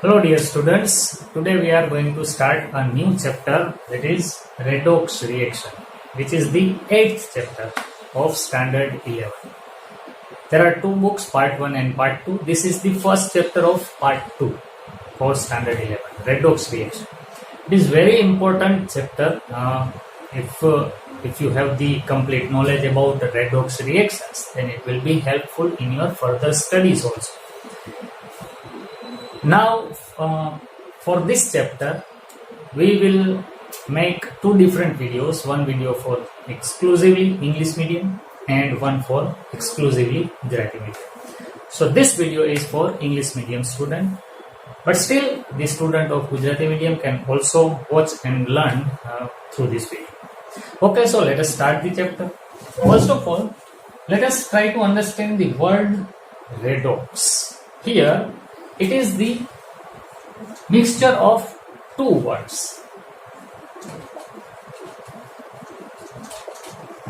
Hello dear students, today we are going to start a new chapter, that is redox reaction, which is the 8th chapter of standard 11. There are two books, part 1 and part 2. This is the first chapter of part 2 for standard 11, redox reaction. It is very important chapter if you have the complete knowledge about the redox reactions, then it will be helpful in your further studies also. Now, for this chapter, we will make two different videos. One video for exclusively English medium and one for exclusively Gujarati medium. So this video is for English medium student, but still the student of Gujarati medium can also watch and learn through this video. Okay, so let us start the chapter. First of all, let us try to understand the word redox. Here, it is the mixture of two words,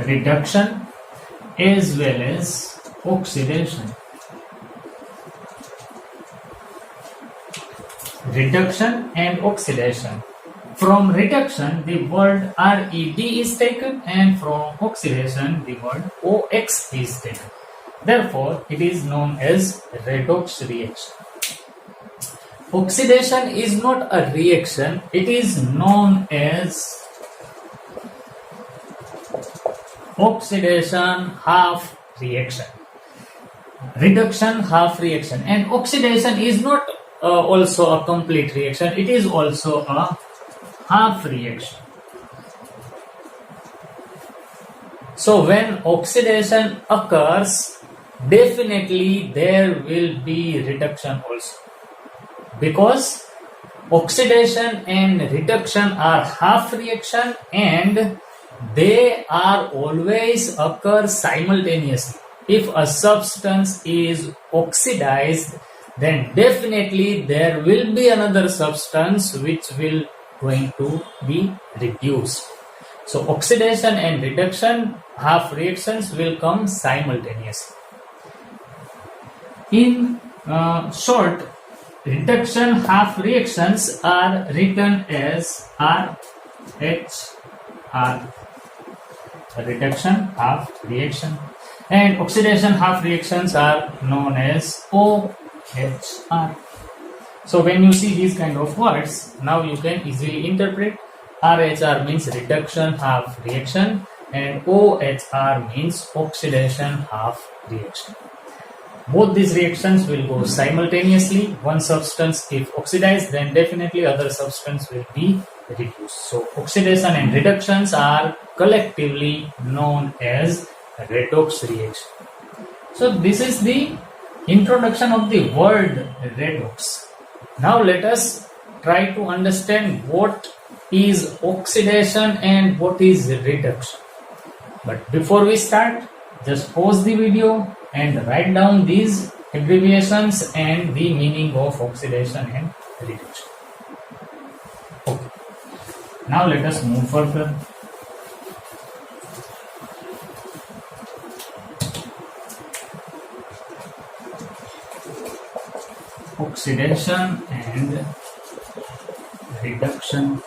reduction as well as oxidation. Reduction and oxidation. From reduction, the word RED is taken, and from oxidation, the word OX is taken. Therefore, it is known as redox reaction. Oxidation is not a reaction, it is known as oxidation half reaction. Reduction half reaction, and oxidation is not also a complete reaction, it is also a half reaction. So when oxidation occurs, definitely there will be reduction also, because oxidation and reduction are half reaction and they are always occur simultaneously. If a substance is oxidized, then definitely there will be another substance which will going to be reduced. So oxidation and reduction half reactions will come simultaneously. In short, reduction half reactions are written as RHR, reduction half reaction, and oxidation half reactions are known as OHR. So when you see these kind of words, now you can easily interpret. RHR means reduction half reaction and OHR means oxidation half reaction. Both these reactions will go simultaneously. One substance if oxidized, then definitely other substance will be reduced. So oxidation and reductions are collectively known as redox reaction. So this is the introduction of the word redox. Now let us try to understand what is oxidation and what is reduction. But before we start, just pause the video and write down these abbreviations and the meaning of oxidation and reduction. Okay. Now let us move further. Oxidation and reduction.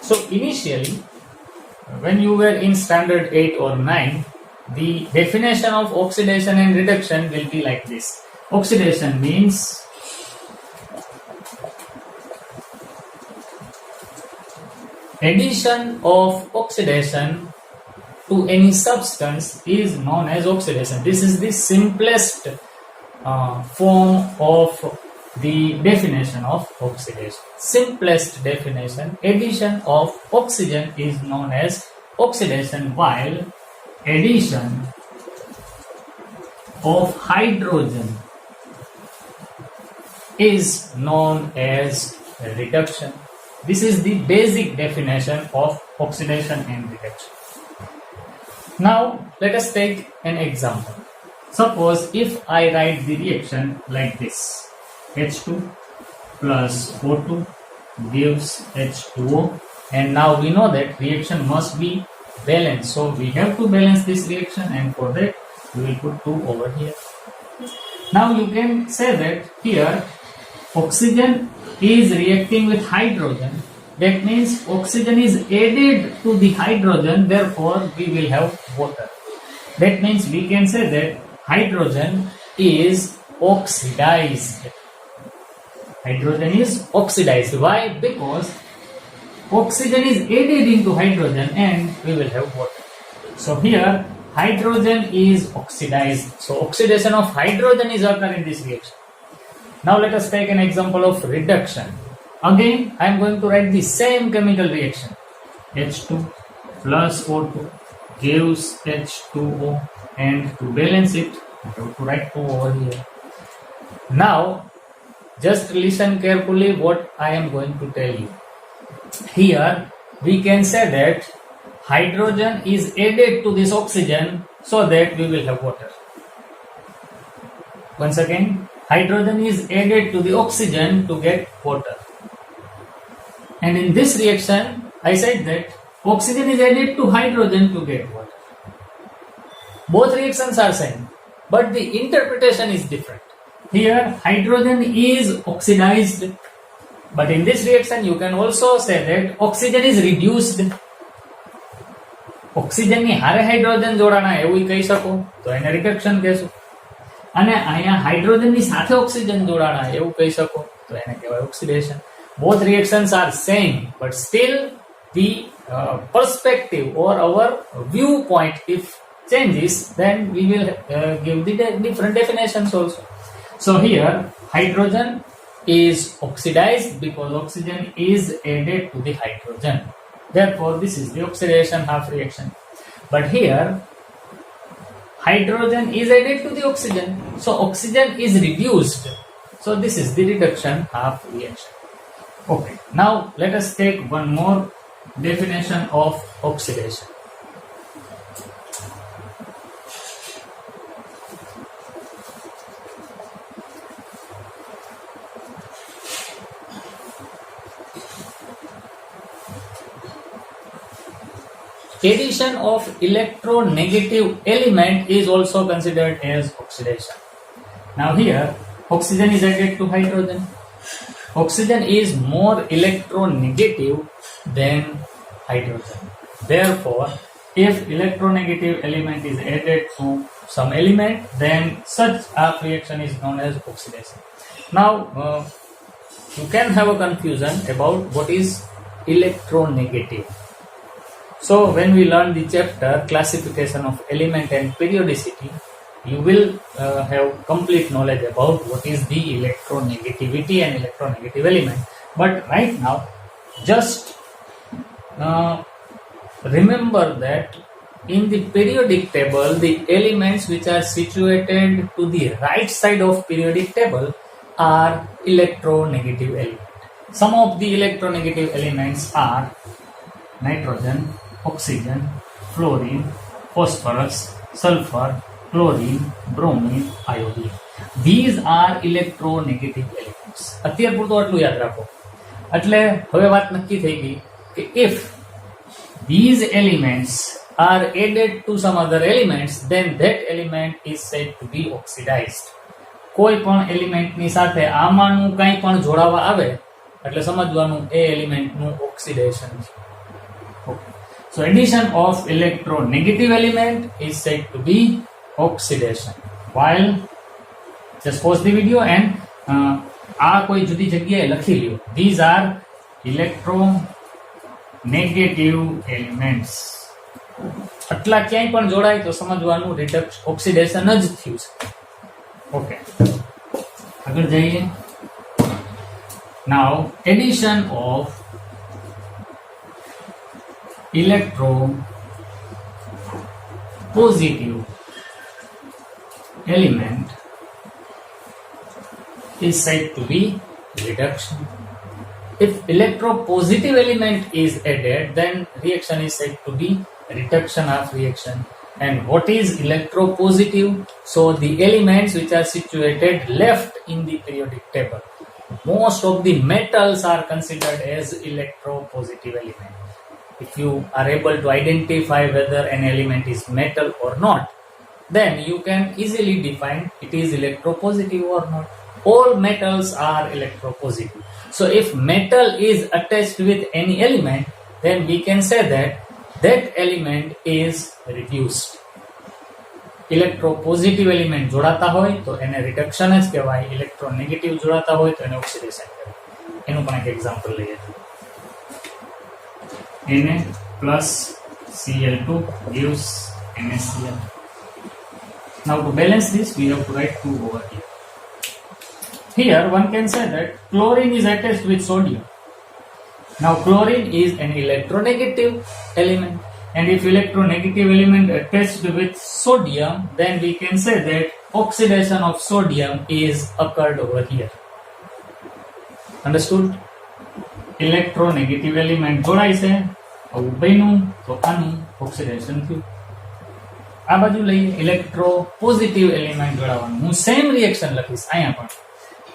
So initially, when you were in standard 8 or 9, the definition of oxidation and reduction will be like this. Oxidation means addition of oxidation to any substance is known as oxidation. This is the simplest form of the definition of oxidation. Simplest definition, addition of oxygen is known as oxidation, while addition of hydrogen is known as reduction. This is the basic definition of oxidation and reduction. Now let us take an example. Suppose if I write the reaction like this, H2 plus O2 gives H2O, and now we know that reaction must be balanced, so we have to balance this reaction, and for that we will put 2 over here. Now you can say that here oxygen is reacting with hydrogen. That means oxygen is added to the hydrogen, therefore we will have water. That means we can say that hydrogen is oxidized. Hydrogen is oxidized. Why? Because oxygen is added into hydrogen and we will have water. So here hydrogen is oxidized. So oxidation of hydrogen is occurring in this reaction. Now let us take an example of reduction. Again, I am going to write the same chemical reaction. H2 plus O2 gives H2O, and to balance it, I have to write O over here. Now, just listen carefully what I am going to tell you. Here, we can say that hydrogen is added to this oxygen so that we will have water. Once again, hydrogen is added to the oxygen to get water. And in this reaction, I said that oxygen is added to hydrogen to get water. Both reactions are same, but the interpretation is different. Here, hydrogen is oxidized, but in this reaction, you can also say that oxygen is reduced. Oxygen ની હારે hydrogen જોડાણા એવું કહી શકો તો એને reduction કહેશું, અને અહીંયા હાઇડ્રોજન ની સાથે ઓક્સિજન જોડાણા એવું કહી શકો તો એને કહેવાય oxidation. Both reactions are same, but still the perspective or our viewpoint if changes, then we will give the different definitions also. So here hydrogen is oxidized because oxygen is added to the hydrogen. Therefore, this is the oxidation half reaction. But here, hydrogen is added to the oxygen. So, oxygen is reduced. So, this is the reduction half reaction. Okay. Now, let us take one more definition of oxidation. Addition of electronegative element is also considered as oxidation. Now here, oxygen is added to hydrogen. Oxygen is more electronegative than hydrogen. Therefore, if electronegative element is added to some element, then such a reaction is known as oxidation. Now, you can have a confusion about what is electronegative. So when we learn the chapter classification of element and periodicity, you will have complete knowledge about what is the electronegativity and electronegative element. But right now, just remember that in the periodic table, the elements which are situated to the right side of periodic table are electronegative elements. Some of the electronegative elements are nitrogen, oxygen, fluorine, phosphorus, sulfur, chlorine, bromine, iodine. These are electronegative elements. અત્યાર પૂરતું આટલું યાદ રાખો. એટલે હવે વાત નક્કી થઈ ગઈ કે if these elements are added to some other elements, then that element is said to be oxidized. કોઈ પણ એલિમેન્ટની સાથે આમાંનું કંઈ પણ જોડાવા આવે એટલે સમજવાનું એ એલિમેન્ટનું ઓક્સિડેશન છે. Okay. So addition of electronegative element is said to be oxidation. While just pause the video and આ કોઈ જુદી જગ્યાએ લખી લ્યો. These are electronegative elements. આટલા ક્યાંય પણ જોડાય તો સમજવાનું રિડક્શન ઓક્સિડેશન જ થયું છે. ઓકે, આગળ જઈએ. Now addition of electropositive element is said to be reduction. If electropositive element is added, then reaction is said to be reduction of reaction. And what is electropositive? So the elements which are situated left in the periodic table. Most of the metals are considered as electropositive elements. If you are able to identify whether an element is metal or not, then you can easily define it is electropositive or not. All metals are electropositive. So if metal is attached with any element, then we can say that that element is reduced. Electropositive element જોડાતા હોય તો એને reduction જ કહેવાય, electronegative જોડાતા હોય તો એને ઓક્સિડેશન કહેવાય. એનું પણ એક એક્ઝામ્પલ લઈએ. Na plus Cl2 gives NaCl. Now to balance this, we have to write 2 over here. Here one can say that chlorine is attached with sodium. Now chlorine is an electronegative element, and if electronegative element attached with sodium, then we can say that oxidation of sodium is occurred over here. Understood? Electronegative element જોડાય છે, આવું બન્યું તો આનું oxidation થયું. આ બાજુ લઈએ ઇલેક્ટ્રોપોઝિટિવ એલિમેન્ટ જોડાવાનું. હું સેમ રિએક્શન લખીશ અહીંયા પણ.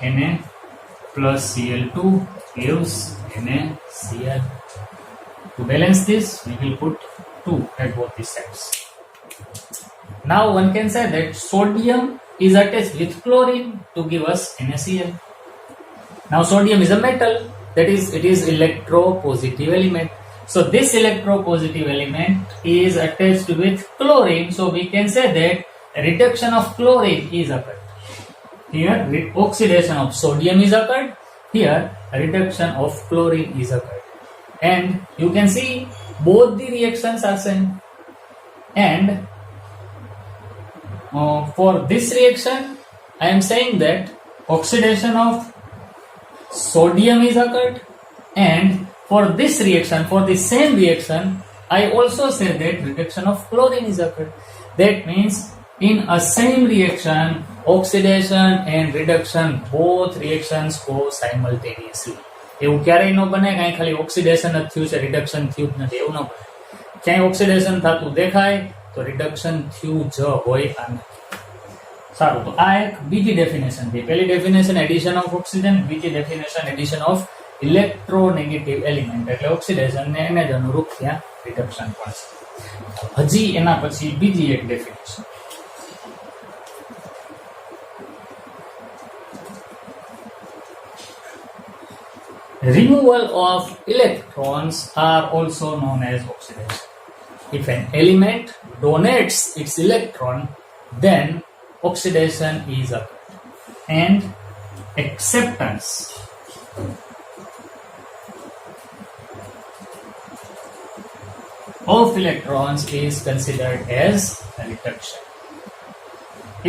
Na plus Cl2 gives NaCl. To balance this, we will put 2 at both the sides. Now one can say that sodium is attached with chlorine to give us NaCl. Now sodium is a metal, that is, it is electropositive element. So this electropositive element is attached with chlorine, so we can say that reduction of chlorine is occurred. Here oxidation of sodium is occurred, here reduction of chlorine is occurred. And you can see both the reactions are same. And for this reaction, I am saying that oxidation of sodium is occurred, and for this reaction, for the same reaction, I also say that reduction of chlorine is occurred. That means in a same reaction, oxidation and reduction, both reactions go simultaneously. એવું ક્યારેય ન બને કે ખાલી oxidation જ થયું છે, reduction થયું જ નથી, એવું ન બને. ક્યાંય ઓક્સિડેશન થતું દેખાય તો રિડક્શન થયું જ હોય આ નથી. સારું, તો આ એક બીજી ડેફિનેશન છે. પહેલી ડેફિનેશન એડિશન ઓફ ઓક્સિજન, બીજી definition addition of electronegative element, એટલે ઓક્સિડેશન ને એને જ અનુરૂપ ત્યાં રિડક્શન પણ છે. હજી એના પછી બીજી એક definition. Removal of electrons are also known as oxidation. If an element donates its electron, then oxidation is occurred. And acceptance of electrons is considered as reduction.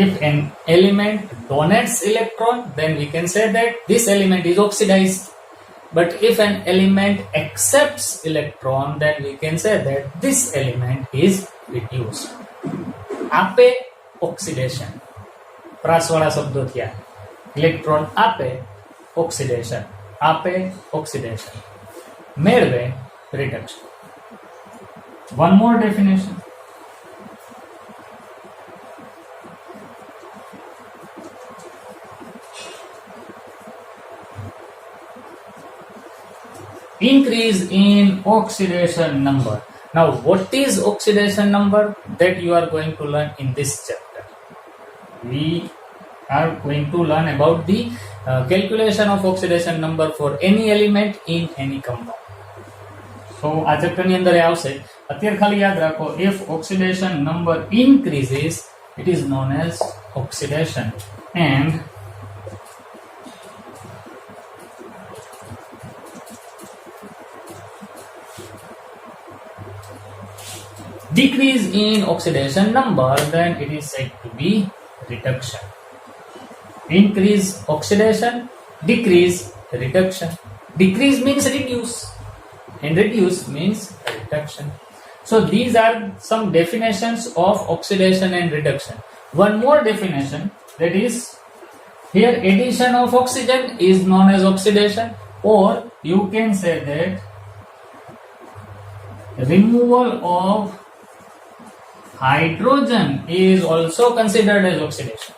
If an element donates electron, then we can say that this element is oxidized. But if an element accepts electron, then we can say that this element is reduced. આપે oxidation. પ્રાસવાળા શબ્દો થયા. Electron આપે oxidation. આપે oxidation. મેળવે reduction. One more definition. Increase in oxidation number. Now, what is oxidation number? That you are going to learn in this chapter. We are going to learn about the calculation of oxidation number for any element in any compound. So, આ ચેપ્ટરની અંદર આવશે. અત્યારે ખાલી યાદ રાખો, if oxidation number increases, it is known as oxidation, and decrease in oxidation number, then it is said to be reduction. Increase oxidation, decrease reduction. Decrease means reduce, and reduce means reduction. So these are some definitions of oxidation and reduction. One more definition, that is, here addition of oxygen is known as oxidation, or you can say that removal of hydrogen is also considered as oxidation.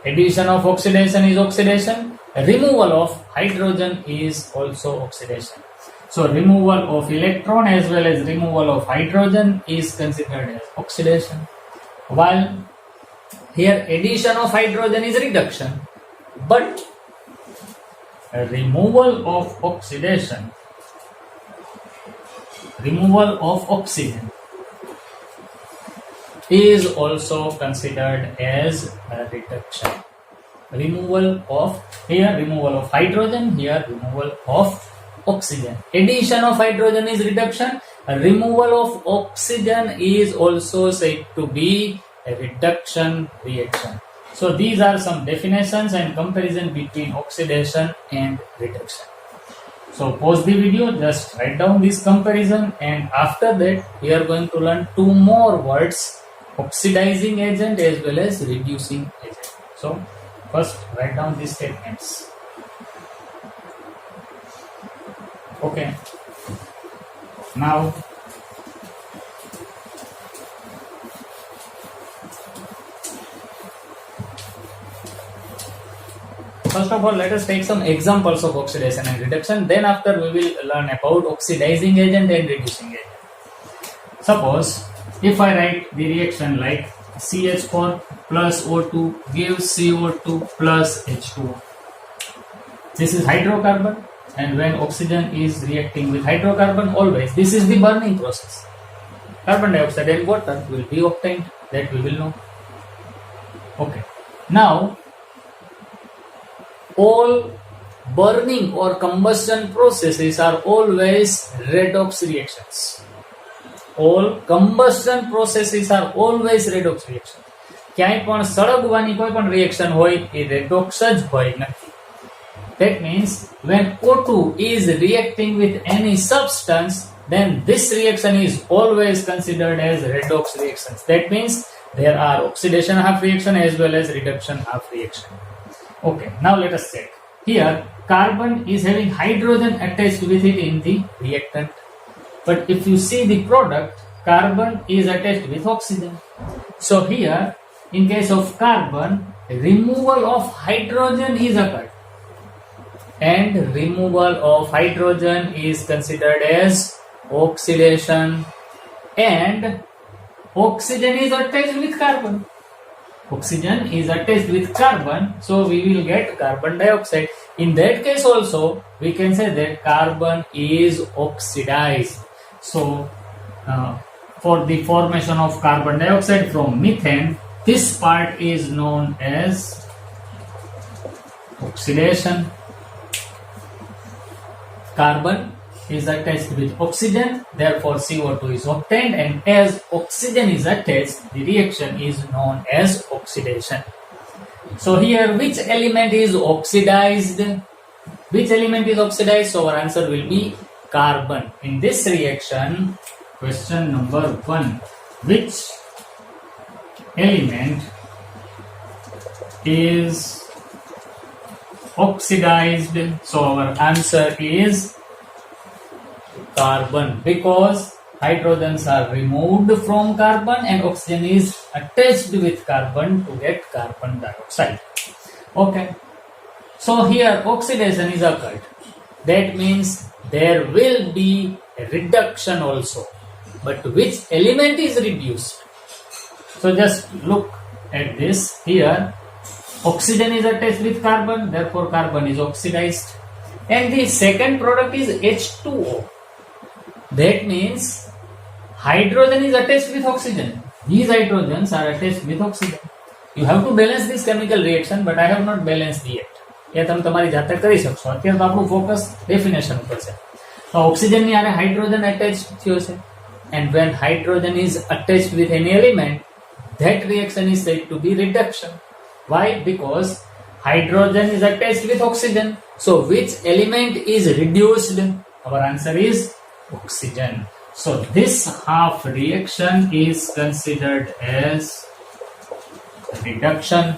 Addition of oxidation is oxidation. Removal of hydrogen is also oxidation. So removal of electron as well as removal of hydrogen is considered as oxidation. while here addition of hydrogen is reduction, but removal of oxidation, removal of oxygen is also considered as a reduction. Removal of hydrogen, here removal of oxygen. Addition of hydrogen is reduction. Removal of oxygen is also said to be a reduction reaction. So these are some definitions and comparison between oxidation and reduction. So pause the video, just write down this comparison, and after that we are going to learn two more words, oxidizing agent as well as reducing agent. So first write down these statements. Okay. Now first of all, let us take some examples of oxidation and reduction. Then after we will learn about oxidizing agent and reducing agent. Suppose if I write the reaction like CH4 plus O2 gives CO2 plus H2O. This is hydrocarbon, and when oxygen is reacting with hydrocarbon, always this is the burning process. Carbon dioxide and water will be obtained, that we will know. Okay. Now all burning or combustion processes are always redox reactions. All combustion processes are always redox reactions. ક્યાંય પણ સળગવાની કોઈ પણ reaction હોય એ redox જ હોય નથી. That means when O2 is reacting with any substance, then this reaction is always considered as redox reactions. That means there are oxidation half reaction as well as reduction half reaction. Okay, now let us check. Here carbon is having hydrogen attached with it in the reactant. But if you see the product, carbon is attached with oxygen. So here, in case of carbon, removal of hydrogen is occurred. And removal of hydrogen is considered as oxidation. And oxygen is attached with carbon. Oxygen is attached with carbon, so we will get carbon dioxide. In that case also, we can say that carbon is oxidized. So, for the formation of carbon dioxide from methane, this part is known as oxidation. Carbon is attached with oxygen, therefore CO2 is obtained, and as oxygen is attached, the reaction is known as oxidation. So here, which element is oxidized? Which element is oxidized? So our answer will be carbon. In this reaction, question number 1, which element is oxidized? So our answer is carbon, because hydrogens are removed from carbon and oxygen is attached with carbon to get carbon dioxide. Okay. So here oxidation is occurred. That means there will be a reduction also. But which element is reduced? So just look at this. Here oxygen is attached with carbon, therefore carbon is oxidized. And the second product is H2O. That means hydrogen is attached with oxygen. These hydrogens are attached with oxygen. You have to balance this chemical reaction, but I have not balanced yet. એ તમે તમારી જાતે કરી શકશો. અત્યારે તો આપણું focus definition ઉપર છે. તો ઓક્સિજન ની આને હાઇડ્રોજન અટેચ થયો છે. And when hydrogen is attached with any element, that reaction is said to be reduction. Why? Because hydrogen is attached with oxygen. So which element is reduced? Our answer is oxygen. So this half reaction is considered as reduction.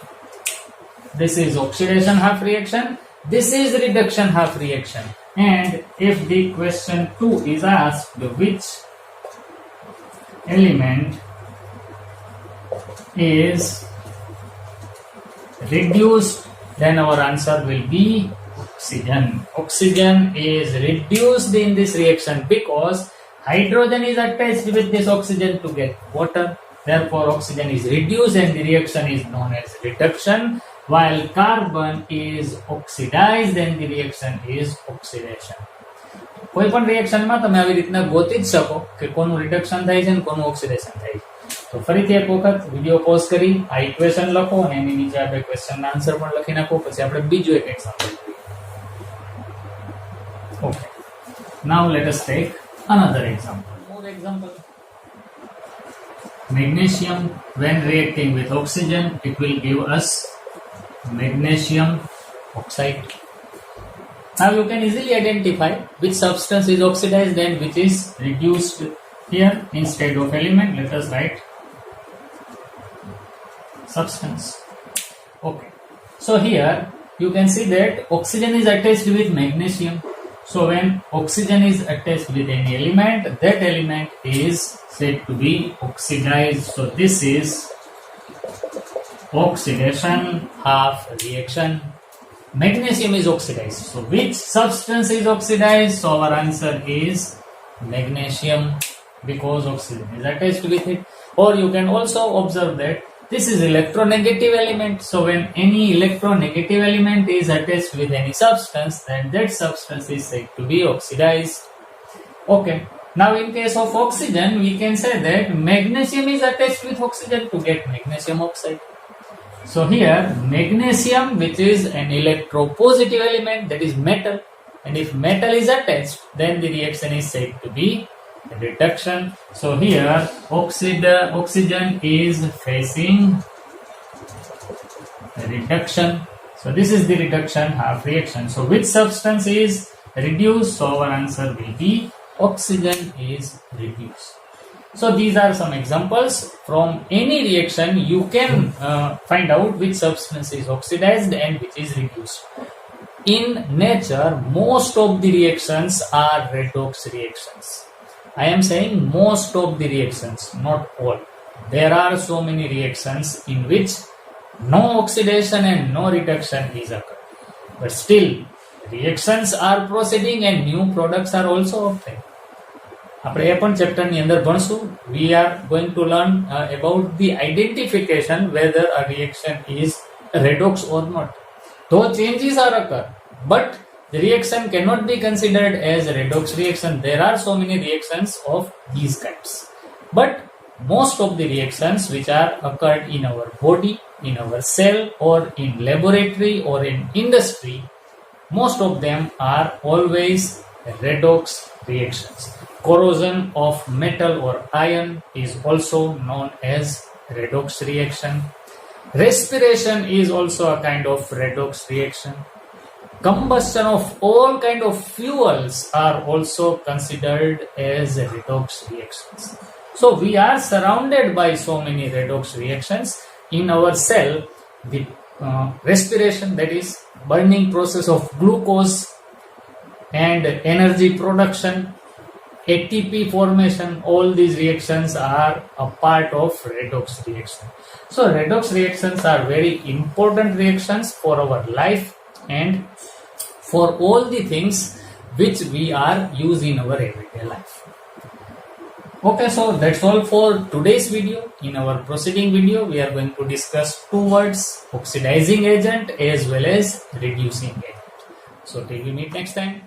This is oxidation half reaction. This is reduction half reaction. And if the question 2 is asked, which element is reduced, then our answer will be oxygen. Oxygen is reduced in this reaction because hydrogen is attached with this oxygen to get water. Therefore, oxygen is reduced and the reaction is known as reduction, while carbon is oxidized and the reaction is oxidation. કોઈ પણ રિએક્શનમાં તમે આવી રીતના ગોતી જ શકો કે કોનું રિડક્શન થાય છે અને કોનું ઓક્સિડેશન થાય છે. તો ફરીથી એક વખત વિડિયો પોઝ કરી આ ઇક્વેશન લખો અને એની નીચે આપણે ક્વેશ્ચનના આન્સર પણ લખી નાખો. પછી આપણે બીજું એક એક્ઝામ્પલ જોઈએ. Okay, now let us take another example. More example. Magnesium, when reacting with oxygen, it will give us magnesium oxide. Now you can easily identify which substance is oxidized and which is reduced. Here, instead of element, let us write substance. Okay. So here you can see that oxygen is attached with magnesium. So when oxygen is attached with any element, that element is said to be oxidized. So this is oxidation, half reaction. Magnesium is oxidized. So which substance is oxidized? So our answer is magnesium, because oxygen is attached with it. Or you can also observe that this is electronegative element. So when any electronegative element is attached with any substance, then that substance is said to be oxidized. Okay. Now in case of oxygen, we can say that magnesium is attached with oxygen to get magnesium oxide. So here magnesium, which is an electropositive element, that is metal, and if metal is attached, then the reaction is said to be reduction. So here oxygen is facing reduction. So this is the reduction, half reaction. So which substance is reduced? So our answer will be oxygen is reduced. So these are some examples. From any reaction you can find out which substance is oxidized and which is reduced. In nature, most of the reactions are redox reactions. I am saying most of the reactions, not all. There are so many reactions in which no oxidation and no reduction is occurred. But still, reactions are proceeding and new products are also obtained. આપણે એ પણ ચેપ્ટરની અંદર ભણશું. We are going to learn about the identification whether a reaction is redox or not. Though changes are occurred, but the reaction cannot be considered as a redox reaction. There are so many reactions of these kinds. But most of the reactions which are occurred in our body, in our cell, or in laboratory or in industry, most of them are always redox reactions. Corrosion of metal or iron is also known as redox reaction. Respiration is also a kind of redox reaction. Combustion of all kind of fuels are also considered as redox reactions. So we are surrounded by so many redox reactions. In our cell, the respiration, that is burning process of glucose, and energy production, ATP formation, all these reactions are a part of redox reaction. So redox reactions are very important reactions for our life and for all the things which we are using in our everyday life. Okay, so that's all for today's video. In our proceeding video, we are going to discuss two words, oxidizing agent as well as reducing agent. So till we meet next time.